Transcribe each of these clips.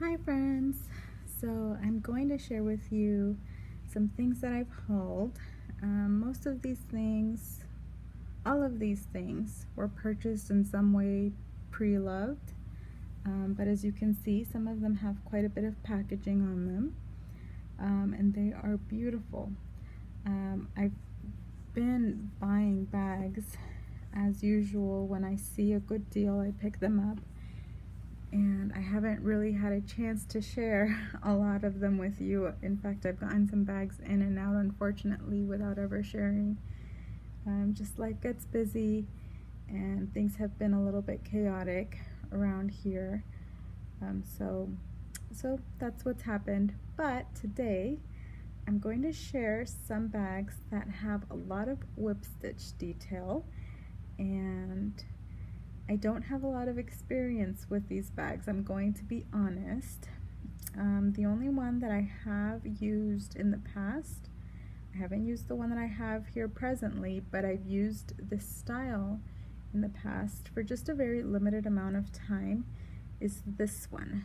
Hi friends! So I'm going to share with you some things that I've hauled. Most of these things, all of these things were purchased in some way pre-loved, but as you can see, some of them have quite a bit of packaging on them, and they are beautiful. I've been buying bags as usual. When I see a good deal, I pick them up. And I haven't really had a chance to share a lot of them with you. In fact, I've gotten some bags in and out, unfortunately, without ever sharing. Just life gets busy and things have been a little bit chaotic around here. So that's what's happened. But today, I'm going to share some bags that have a lot of whip stitch detail, and I don't have a lot of experience with these bags, I'm going to be honest. The only one that I have used in the past, I haven't used the one that I have here presently, but I've used this style in the past for just a very limited amount of time, is this one.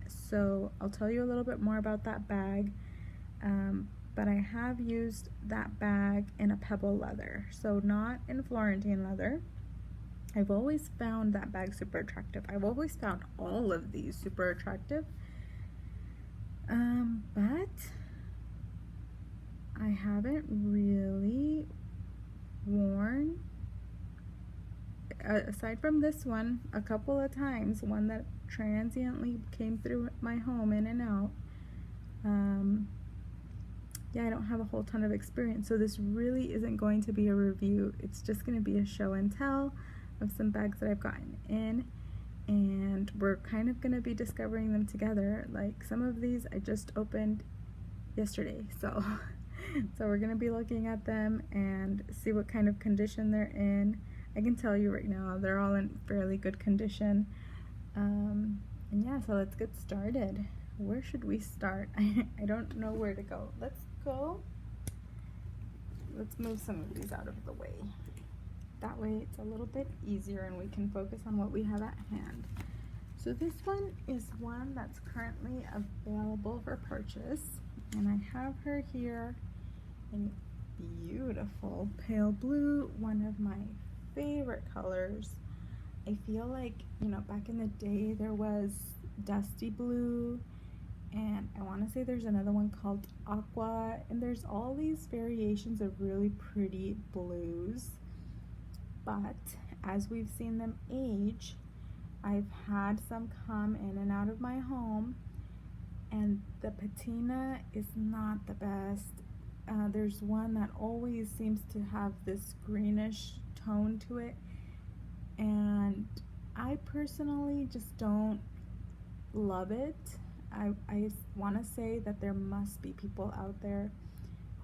So I'll tell you a little bit more about that bag, but I have used that bag in a pebble leather, so not in Florentine leather. I've always found that bag super attractive. I've always found all of these super attractive. But I haven't really worn, aside from this one, a couple of times, one that transiently came through my home in and out. Yeah, I don't have a whole ton of experience, so this really isn't going to be a review. It's just going to be a show and tell of some bags that I've gotten in, and we're kind of going to be discovering them together. Like, some of these I just opened yesterday, so we're going to be looking at them and see what kind of condition they're in. I can tell you right now they're all in fairly good condition. And yeah, so let's get started. Where should we start? I don't know where to go. Let's move some of these out of the way. That way it's a little bit easier and we can focus on what we have at hand. So this one is one that's currently available for purchase, and I have her here in beautiful pale blue, one of my favorite colors. I feel like, you know, back in the day there was dusty blue, and I want to say there's another one called aqua, and there's all these variations of really pretty blues. But as we've seen them age, I've had some come in and out of my home, and the patina is not the best. There's one that always seems to have this greenish tone to it, and I personally just don't love it. I want to say that there must be people out there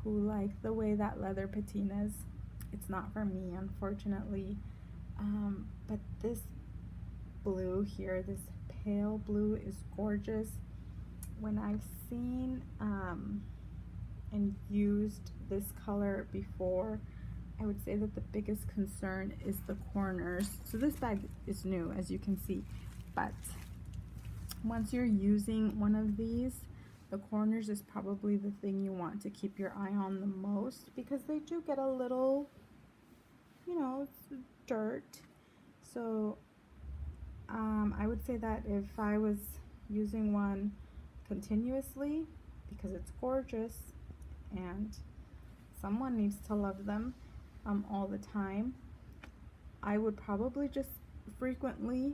who like the way that leather patinas. It's not for me, unfortunately. But this blue here, this pale blue, is gorgeous. When I've seen and used this color before, I would say that the biggest concern is the corners. So this bag is new, as you can see, but once you're using one of these, the corners is probably the thing you want to keep your eye on the most, because they do get a little, you know, dirt. So I would say that if I was using one continuously, because it's gorgeous and someone needs to love them all the time, I would probably just frequently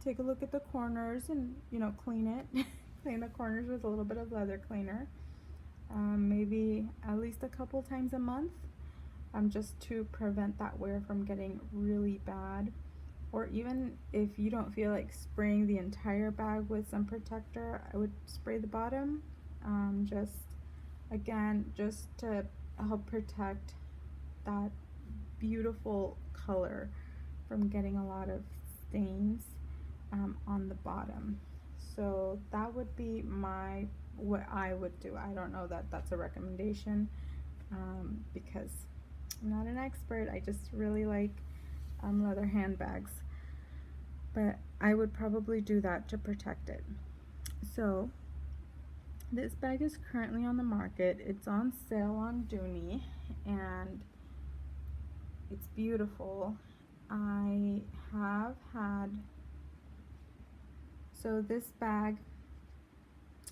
take a look at the corners and, you know, clean it. Clean the corners with a little bit of leather cleaner, maybe at least a couple times a month, just to prevent that wear from getting really bad. Or even if you don't feel like spraying the entire bag with some protector, I would spray the bottom, just to help protect that beautiful color from getting a lot of stains on the bottom. So that would be what I would do. I don't know that that's a recommendation, because I'm not an expert. I just really like leather handbags, but I would probably do that to protect it. So this bag is currently on the market. It's on sale on Dooney, and it's beautiful. I have had, so this bag,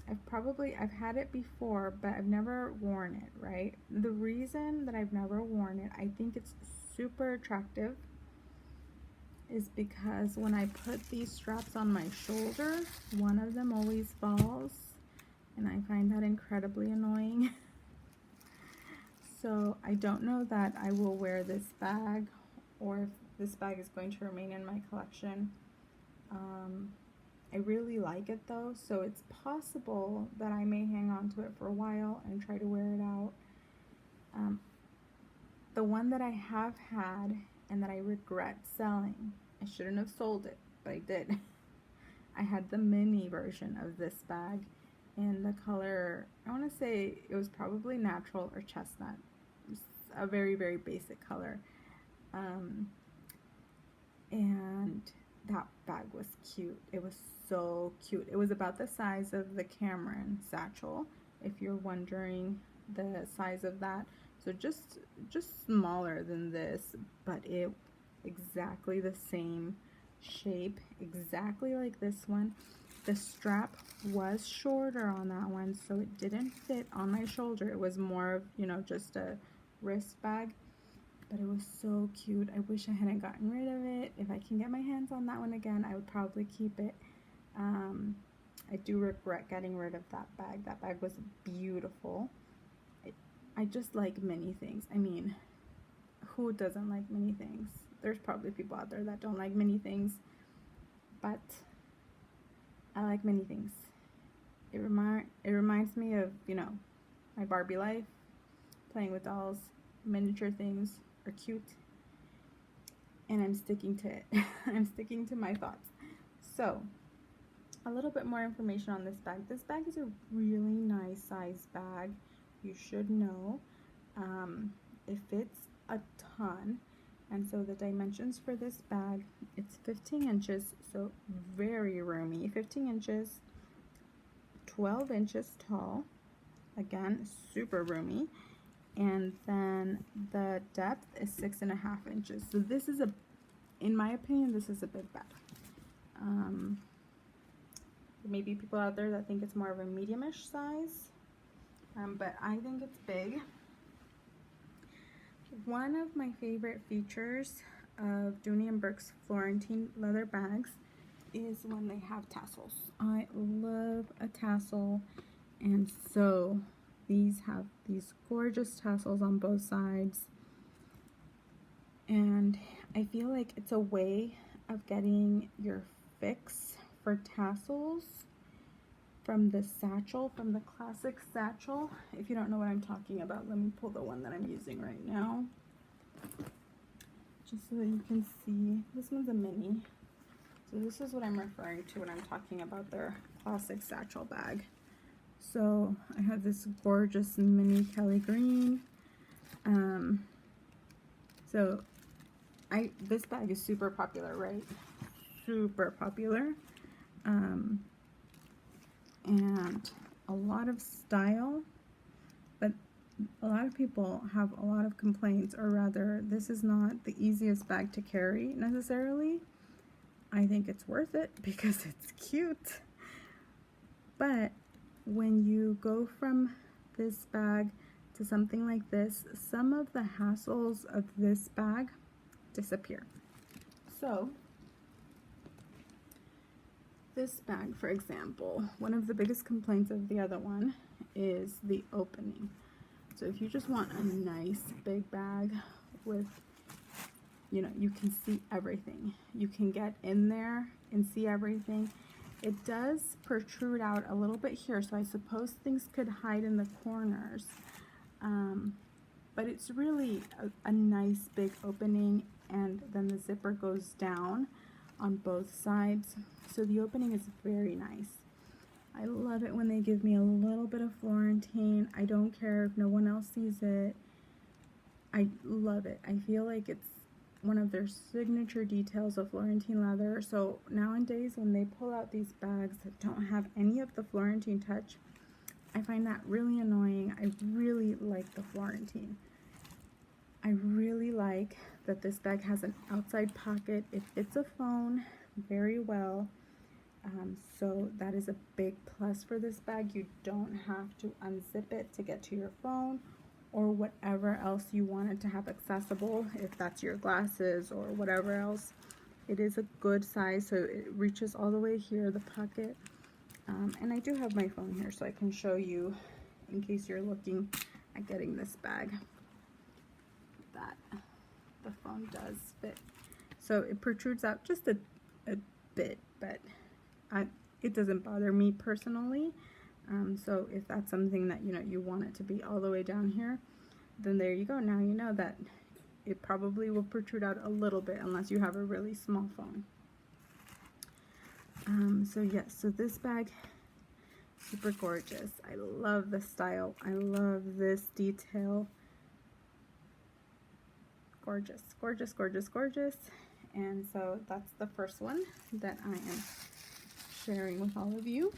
I've had it before, but I've never worn it, right? The reason that I've never worn it, I think it's super attractive, is because when I put these straps on my shoulder, one of them always falls, and I find that incredibly annoying. So I don't know that I will wear this bag, or if this bag is going to remain in my collection. I really like it though, so it's possible that I may hang on to it for a while and try to wear it out. The one that I have had and that I regret selling, I shouldn't have sold it, but I did. I had the mini version of this bag in the color, I want to say it was probably natural or chestnut. It's a very, very basic color. And that bag was cute. It was so cute. It was about the size of the Cameron satchel, if you're wondering the size of that. So just smaller than this, but it exactly the same shape, exactly like this one. The strap was shorter on that one, so it didn't fit on my shoulder. It was more of, you know, just a wrist bag, but it was so cute. I wish I hadn't gotten rid of it. If I can get my hands on that one again, I would probably keep it. I do regret getting rid of that bag. That bag was beautiful. I just like many things. I mean, who doesn't like many things? There's probably people out there that don't like many things, but I like many things. It reminds me of, you know, my Barbie life. Playing with dolls, miniature things are cute, and I'm sticking to it. I'm sticking to my thoughts. So, a little bit more information on this bag. This bag is a really nice size bag. You should know. It fits a ton. And so the dimensions for this bag, it's 15 inches, so very roomy. 15 inches, 12 inches tall. Again, super roomy. And then the depth is 6.5 inches. So this is in my opinion, this is a big bag. There may be people out there that think it's more of a medium-ish size, but I think it's big. One of my favorite features of Dooney and Bourke's Florentine leather bags is when they have tassels. I love a tassel, and so these have these gorgeous tassels on both sides, and I feel like it's a way of getting your fix for tassels from the satchel, from the classic satchel. If you don't know what I'm talking about, let me pull the one that I'm using right now, just so that you can see. This one's a mini, so this is what I'm referring to when I'm talking about their classic satchel bag. So I have this gorgeous mini Kelley green. This bag is super popular, right? Super popular. And a lot of style, but a lot of people have a lot of complaints, or rather, this is not the easiest bag to carry necessarily. I think it's worth it because it's cute. But when you go from this bag to something like this, some of the hassles of this bag disappear. So this bag, for example, one of the biggest complaints of the other one is the opening. So if you just want a nice big bag with, you know, you can see everything. You can get in there and see everything. It does protrude out a little bit here, so I suppose things could hide in the corners. But it's really a nice big opening, and then the zipper goes down on both sides. So the opening is very nice. I love it when they give me a little bit of Florentine. I don't care if no one else sees it. I love it. I feel like it's one of their signature details of Florentine leather. So nowadays when they pull out these bags that don't have any of the Florentine touch, I find that really annoying. I really like the Florentine. I really like that this bag has an outside pocket. It fits a phone very well. So that is a big plus for this bag. You don't have to unzip it to get to your phone or whatever else you want it to have accessible, if that's your glasses or whatever else. It is a good size, so it reaches all the way here, the pocket. And I do have my phone here, so I can show you in case you're looking at getting this bag, that the phone does fit. So it protrudes out just a bit, but it doesn't bother me personally. So if that's something that you want it to be all the way down here, then there you go. Now you know that it probably will protrude out a little bit unless you have a really small phone. So yes, so this bag, super gorgeous. I love the style. I love this detail. Gorgeous, gorgeous, gorgeous, gorgeous. And so that's the first one that I am sharing with all of you.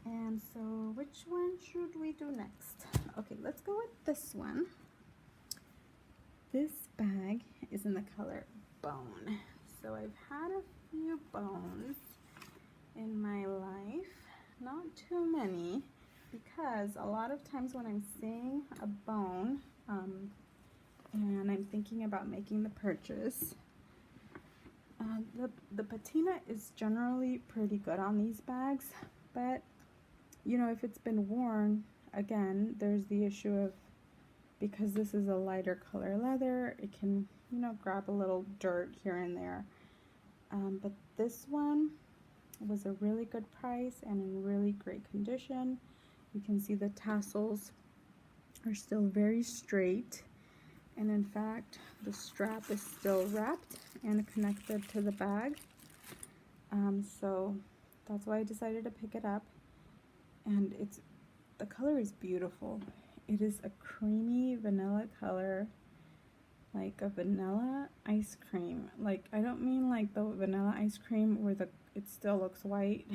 And so which one should we do next? Okay, let's go with this one. This bag is in the color Bone. So I've had a few bones in my life, not too many, because a lot of times when I'm seeing a bone and I'm thinking about making the purchase, the patina is generally pretty good on these bags, but if it's been worn, again, there's the issue of, because this is a lighter color leather, it can grab a little dirt here and there. But this one was a really good price and in really great condition. You can see the tassels are still very straight, and in fact the strap is still wrapped and connected to the bag. So that's why I decided to pick it up. And the color is beautiful. It is a creamy vanilla color, like a vanilla ice cream. Like, I don't mean like the vanilla ice cream where it still looks white.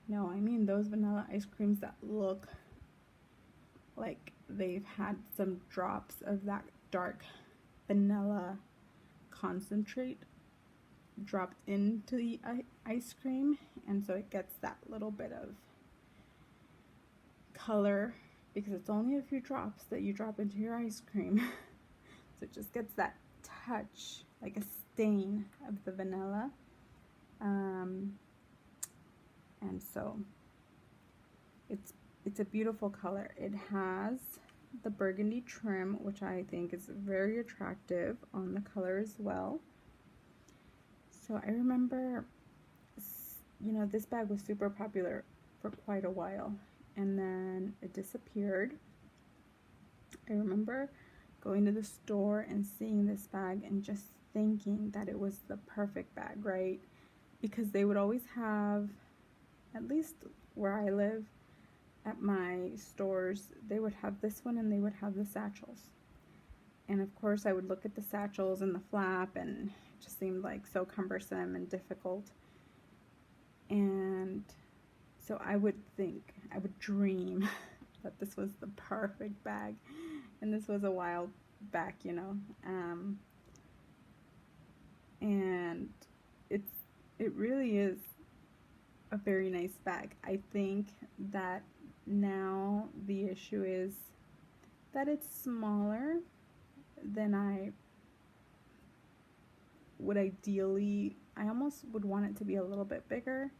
No, I mean those vanilla ice creams that look like they've had some drops of that dark vanilla concentrate dropped into the ice cream, and so it gets that little bit of color because it's only a few drops that you drop into your ice cream. So it just gets that touch, like a stain of the vanilla. And so it's a beautiful color. It has the burgundy trim, which I think is very attractive on the color as well. So I remember, this bag was super popular for quite a while, and then it disappeared. I remember going to the store and seeing this bag and just thinking that it was the perfect bag, right? Because they would always have, at least where I live, at my stores, they would have this one and they would have the satchels. And of course I would look at the satchels and the flap, and it just seemed like so cumbersome and difficult. And so I would dream that this was the perfect bag. And this was a while back, and it really is a very nice bag. I think that now the issue is that it's smaller than I would ideally. I almost would want it to be a little bit bigger,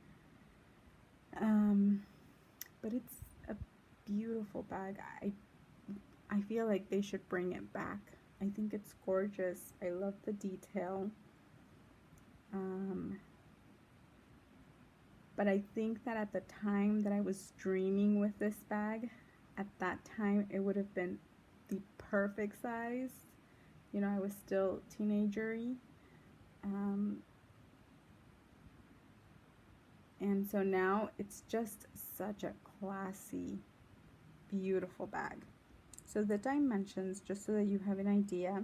but it's a beautiful bag. I feel like they should bring it back. I think it's gorgeous. I love the detail. But I think that at the time that I was dreaming with this bag, at that time it would have been the perfect size. I was still teenager-y. And so now it's just such a classy, beautiful bag. So the dimensions, just so that you have an idea,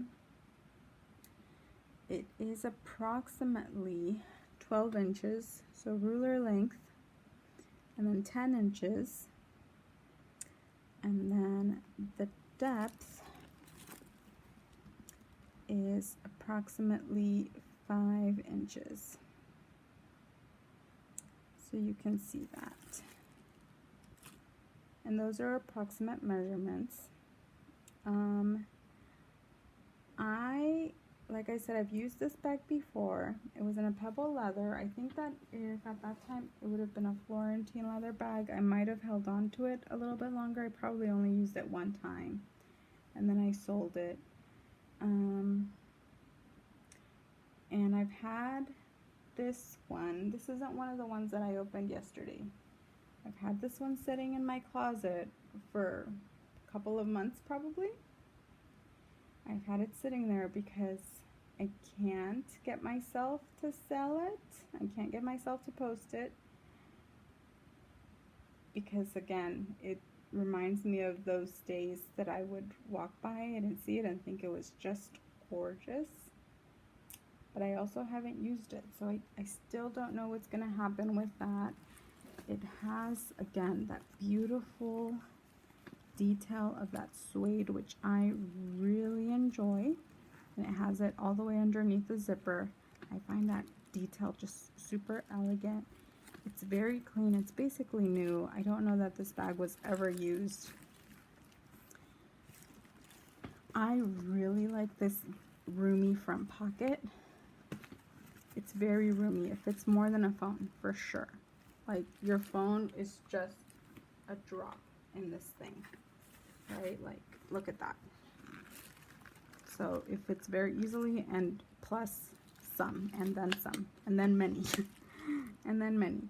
It is approximately 12 inches, so ruler length, and then 10 inches, and then the depth is approximately 5 inches. So you can see that. And those are approximate measurements. Like I said, I've used this bag before. It was in a pebble leather. I think that if at that time it would have been a Florentine leather bag, I might have held on to it a little bit longer. I probably only used it one time, and then I sold it. And I've had this one. This isn't one of the ones that I opened yesterday. I've had this one sitting in my closet for a couple of months probably. I've had it sitting there because I can't get myself to sell it. I can't get myself to post it because, again, it reminds me of those days that I would walk by it and see it and think it was just gorgeous. But I also haven't used it, so I still don't know what's going to happen with that. It has, again, that beautiful detail of that suede, which I really enjoy, and it has it all the way underneath the zipper. I find that detail just super elegant. It's very clean. It's basically new. I don't know that this bag was ever used. I really like this roomy front pocket. It's very roomy. It fits more than a phone for sure. Like, your phone is just a drop in this thing, right? Like, look at that. So it fits very easily, and plus some, and then some, and then many, and then many.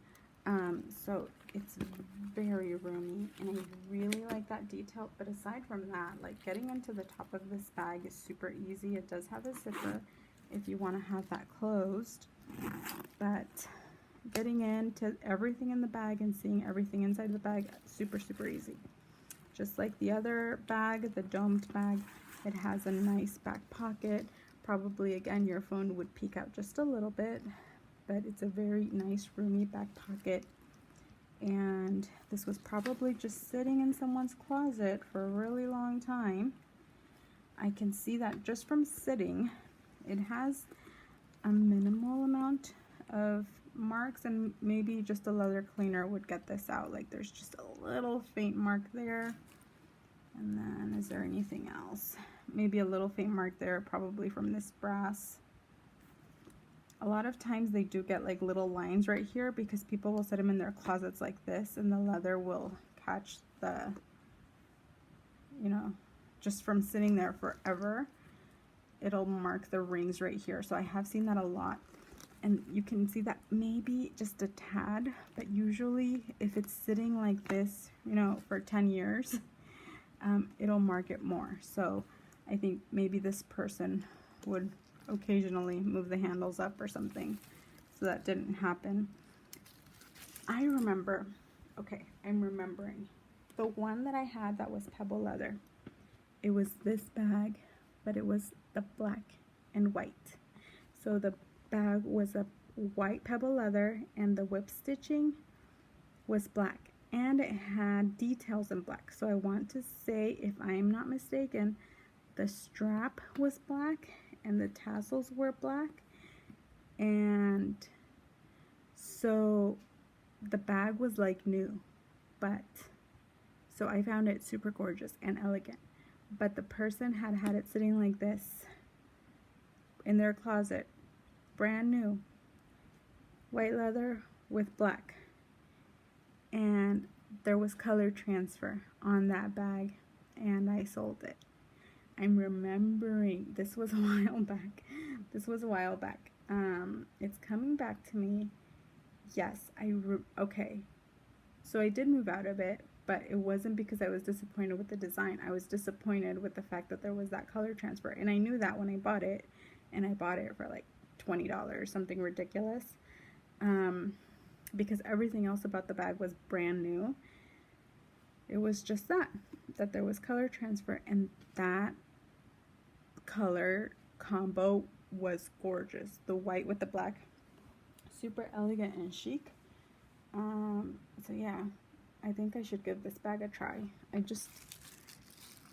So it's very roomy, and I really like that detail. But aside from that, like, getting into the top of this bag is super easy. It does have a zipper if you want to have that closed, but getting into everything in the bag and seeing everything inside the bag, super, super easy. Just like the other bag, the domed bag, it has a nice back pocket. Probably, again, your phone would peek out just a little bit, but it's a very nice, roomy back pocket. And this was probably just sitting in someone's closet for a really long time. I can see that just from sitting. It has a minimal amount of marks, and maybe just a leather cleaner would get this out. Like, there's just a little faint mark there. And then, is there anything else? Maybe a little faint mark there, probably from this brass. A lot of times they do get like little lines right here because people will set them in their closets like this, and the leather will catch the, you know, just from sitting there forever, it'll mark the rings right here. So I have seen that a lot. And you can see that maybe just a tad, but usually if it's sitting like this, you know, for 10 years, it'll mark it more. So I think maybe this person would occasionally move the handles up or something. So that didn't happen. I remember, okay, I'm remembering the one that I had that was pebble leather. It was this bag, but it was the black and white. So the bag was a white pebble leather, and the whip stitching was black, and it had details in black. So I want to say, if I am not mistaken, the strap was black and the tassels were black, and so the bag was like new. But so I found it super gorgeous and elegant, but the person had it sitting like this in their closet, brand new, white leather with black, and there was color transfer on that bag, and I sold it. I'm remembering, this was a while back. This was a while back. It's coming back to me. Yes, okay. So I did move out of it, but it wasn't because I was disappointed with the design. I was disappointed with the fact that there was that color transfer, and I knew that when I bought it, and I bought it for like $20, something ridiculous, because everything else about the bag was brand new. It was just that there was color transfer, and that color combo was gorgeous. The white with the black, super elegant and chic. So yeah, I think I should give this bag a try.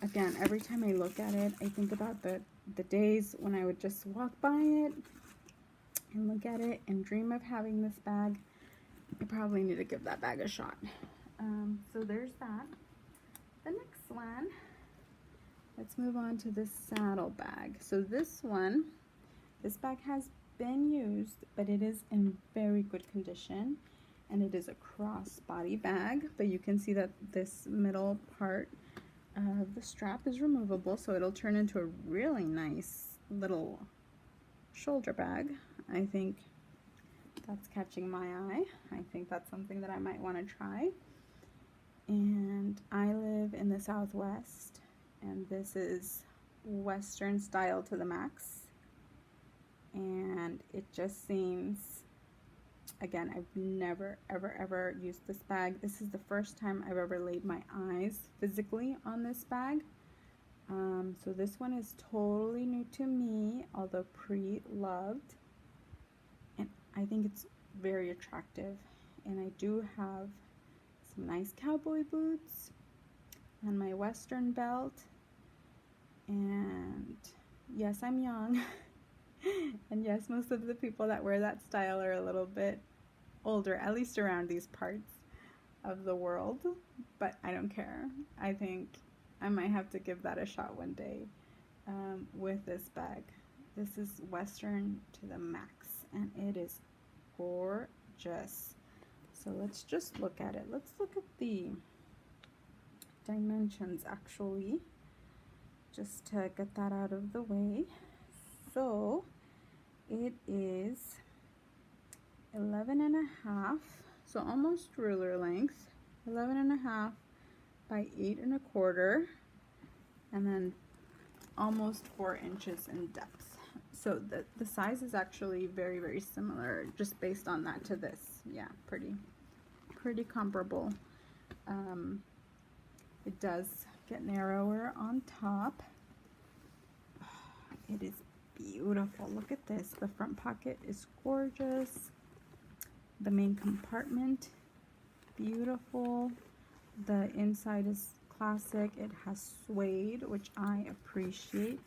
Again, every time I look at it, I think about the days when I would just walk by it and look at it and dream of having this bag. I probably need to give that bag a shot. So there's that. The next one, let's move on to this saddle bag. So this bag has been used, but it is in very good condition, and it is a crossbody bag, but you can see that this middle part of the strap is removable, so it'll turn into a really nice little shoulder bag. I think that's catching my eye. I think that's something that I might want to try. And I live in the Southwest, and this is Western style to the max. And it just seems, again, I've never ever used this bag. This is the first time I've ever laid my eyes physically on this bag. So this one is totally new to me, although pre-loved. And I think it's very attractive. And I do have some nice cowboy boots and my Western belt. And yes, I'm young. And yes, most of the people that wear that style are a little bit older, at least around these parts of the world, but I don't care. I think I might have to give that a shot one day with this bag. This is Western to the max, and it is gorgeous. So let's just look at it. Let's look at the dimensions actually, just to get that out of the way. So it is 11.5, so almost ruler length, 11.5 by 8.25, and then almost 4 inches in depth. So the size is actually very similar, just based on that to this. Yeah, pretty comparable. It does get narrower on top. It is beautiful. Look at this. The front pocket is gorgeous. The main compartment, beautiful. The inside is classic. It has suede, which I appreciate.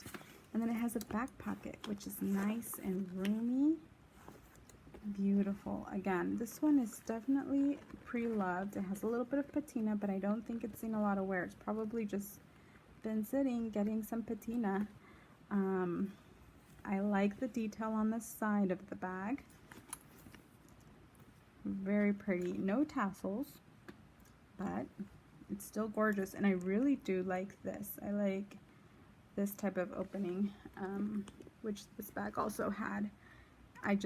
And then it has a back pocket, which is nice and roomy. Beautiful. Again, this one is definitely pre-loved. It has a little bit of patina, but I don't think it's seen a lot of wear. It's probably just been sitting, getting some patina. I like the detail on the side of the bag. Very pretty. No tassels, but it's still gorgeous, and I really do like this. I like this type of opening, which this bag also had. I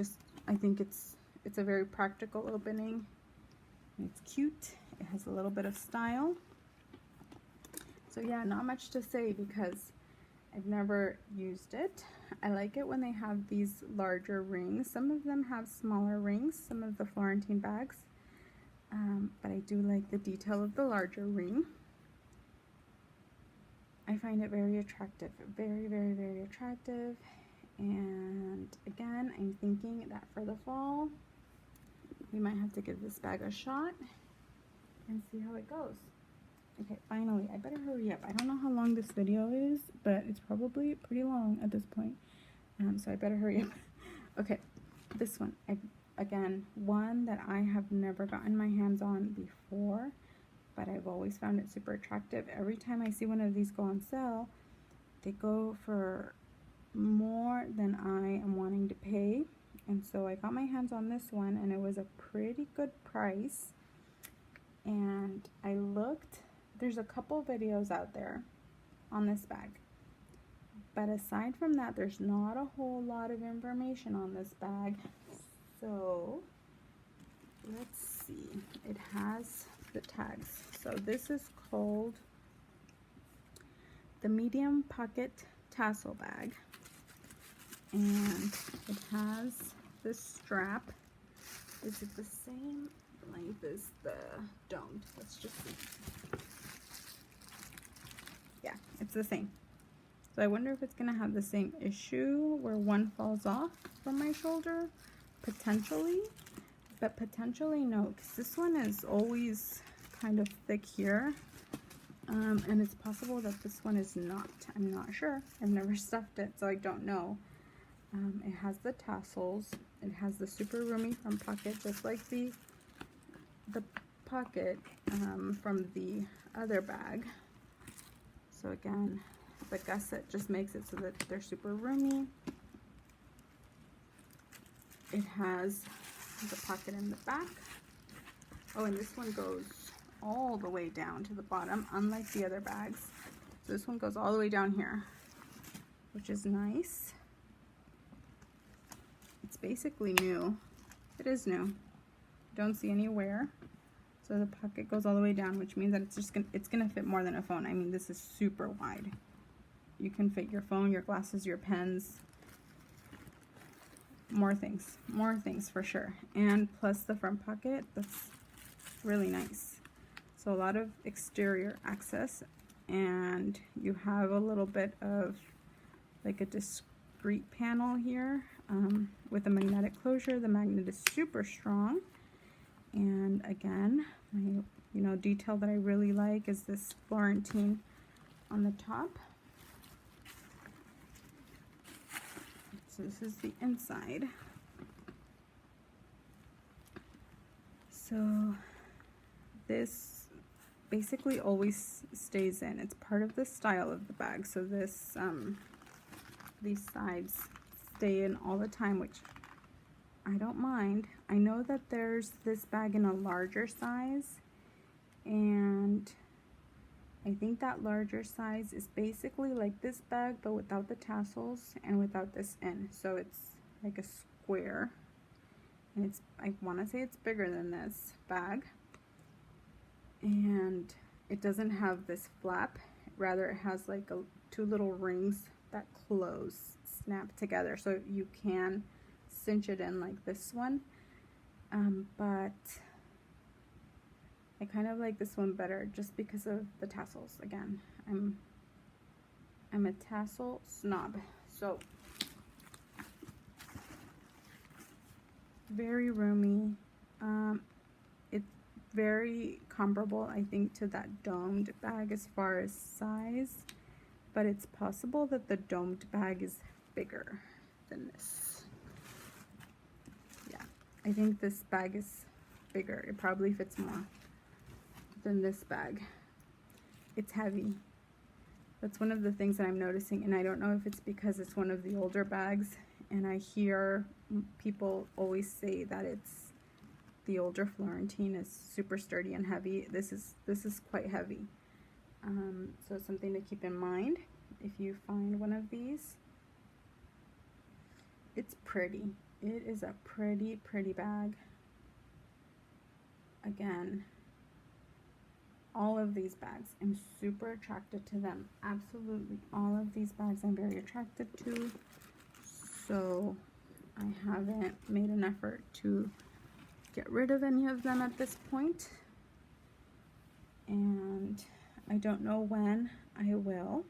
think it's a very practical opening. It's cute. It has a little bit of style. So yeah, not much to say because I've never used it. I like it when they have these larger rings. Some of them have smaller rings, some of the Florentine bags, but I do like the detail of the larger ring. I find it very attractive, very attractive. And again, I'm thinking that for the fall, we might have to give this bag a shot and see how it goes. Okay, finally, I better hurry up. I don't know how long this video is, but it's probably pretty long at this point. So I better hurry up. Okay, this one, again, one that I have never gotten my hands on before, but I've always found it super attractive. Every time I see one of these go on sale, they go for more than I am wanting to pay. And so I got my hands on this one, and it was a pretty good price. And I looked, there's a couple videos out there on this bag, but aside from that, there's not a whole lot of information on this bag. So let's see, it has the tags. So this is called the medium pocket tassel bag, and it has this strap. Is it the same length as the domed? Let's just see. Yeah, it's the same. So I wonder if it's gonna have the same issue where one falls off from my shoulder, potentially, but potentially no, because this one is always kind of thick here. And it's possible that this one is not. I'm not sure. I've never stuffed it, so I don't know. It has the tassels. It has the super roomy front pocket, just like the pocket from the other bag. So again, the gusset just makes it so that they're super roomy. It has the pocket in the back. Oh, and this one goes all the way down to the bottom, unlike the other bags. So this one goes all the way down here, which is nice. It's basically new. It is new. Don't see any wear. So the pocket goes all the way down, which means that it's gonna fit more than a phone. I mean, this is super wide. You can fit your phone, your glasses, your pens, more things for sure. And plus the front pocket, that's really nice. So a lot of exterior access, and you have a little bit of like a discreet panel here with a magnetic closure. The magnet is super strong. And again, my detail that I really like is this Florentine on the top. So this is the inside. So this basically always stays in. It's part of the style of the bag. So this these sides stay in all the time, which I don't mind. I know that there's this bag in a larger size, and I think that larger size is basically like this bag but without the tassels and without this in. So it's like a square, and I want to say it's bigger than this bag. And it doesn't have this flap, rather it has like two little rings that snap together, so you can cinch it in like this one. But I kind of like this one better just because of the tassels. Again, I'm a tassel snob. So very roomy. It's very comparable, I think, to that domed bag as far as size, but it's possible that the domed bag is bigger than this. Yeah, I think this bag is bigger. It probably fits more than this bag. It's heavy. That's one of the things that I'm noticing, and I don't know if it's because it's one of the older bags, and I hear people always say that it's the older Florentine is super sturdy and heavy. This is quite heavy. So something to keep in mind if you find one of these. It's pretty. It is a pretty bag. Again, all of these bags, I'm super attracted to them. Absolutely all of these bags I'm very attracted to. So I haven't made an effort to get rid of any of them at this point, and I don't know when I will,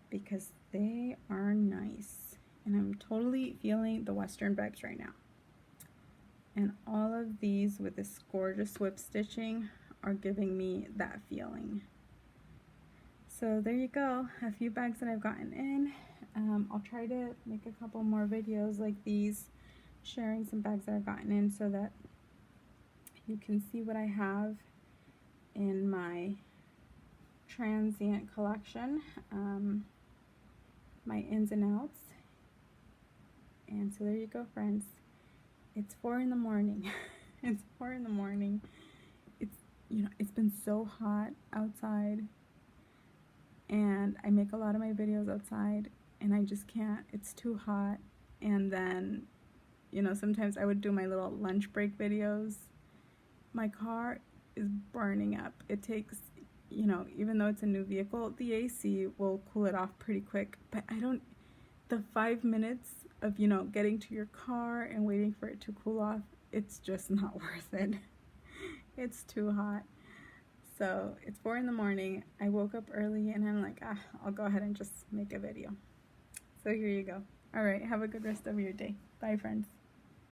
because they are nice, and I'm totally feeling the Western vibes right now. And all of these with this gorgeous whip stitching are giving me that feeling. So there you go, a few bags that I've gotten in. I'll try to make a couple more videos like these, sharing some bags that I've gotten in so that you can see what I have in my transient collection, my ins and outs. And so there you go, friends. It's 4 in the morning. It's 4 in the morning. It's been so hot outside, and I make a lot of my videos outside, and I just can't. It's too hot. And then, sometimes I would do my little lunch break videos. My car is burning up. It takes, even though it's a new vehicle, the AC will cool it off pretty quick, but the 5 minutes of, getting to your car and waiting for it to cool off, it's just not worth it. It's too hot. So it's 4 in the morning. I woke up early and I'm like, I'll go ahead and just make a video. So here you go. All right, have a good rest of your day. Bye, friends.